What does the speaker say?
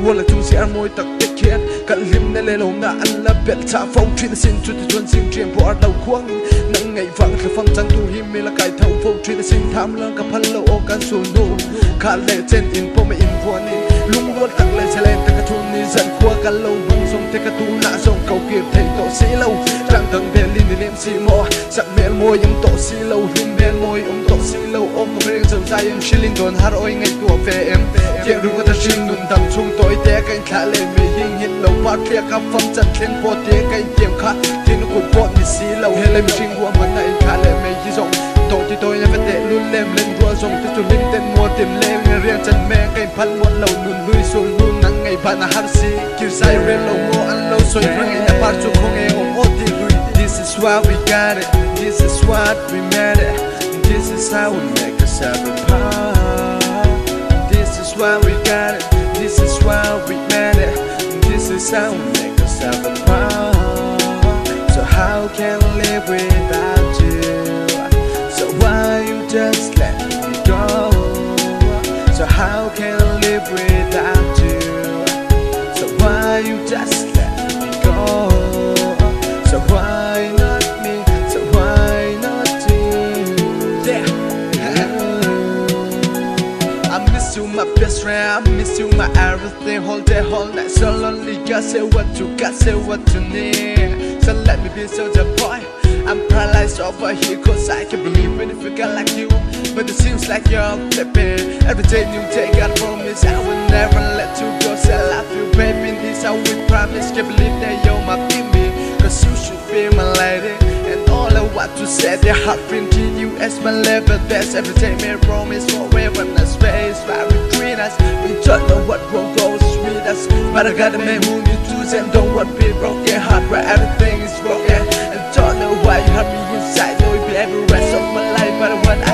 wala tung si armoy tak te khiat kan lim na le lo na an la bel cha phong trin sin chu ti chuan sing trim por lau khuang nang ngai wang thla phang chang tu hi me la kai thau phong trin sing tham lang ka phal lo o kan su no kha le chen in po me in phuan ni lung wal tak le chale ta ka thun ni zan khwa kan lo bang song te ka tu na song kau kip thei to si lo tang tang bel lin ni lem si mo sak mel mo yam to si lo lim bel mo to si lo om no reng zau zai em shilin don har oi ngai tu fe em tiang ru ka shin nun dam chung toi te kan kha le me hing hin lo pa khia ka pham chan thlen po te kai tiam kha tin ku po ni si lo hele mi sing wa man nai kha le me ji zong to ti toi na te lun lem len ro zong ti tu min ten mo tim le riang chan me kai phal mo lo nun lui sul nun nang ngai ba na har si kir sai re lo mo an lo soi rang ngai na par chu khong e om o ti lui. This is what we got it, this is what we made it, this is how we make us have a part. This is what we got it, this is what we made it, this is how we make us have a part. So how can I live without you? So why you just let me go? So how can I live without you? So why you just let me go? So why not me? So why not you? Yeah. I miss you, my best friend. I miss you, my everything. Whole day, whole night, so lonely. God say what you got, say what you need. So let me be soldier boy. I'm paralyzed over here, cause I can't believe it if a girl like you. But it seems like you're flipping. Every day new day, God promise I will never let you go. Say I love you, baby. This how we promise. Can't believe that you're my baby. Cause you should be my lady. And all I want to say, their heart printed you as my lover. That's every day, me promise forever. And the space right between us. We don't know what wrong goes with us. But I gotta make who you choose and don't want to be broken heart where everything is broken. And don't know why you hurt me inside. Know it be every rest of my life. But what I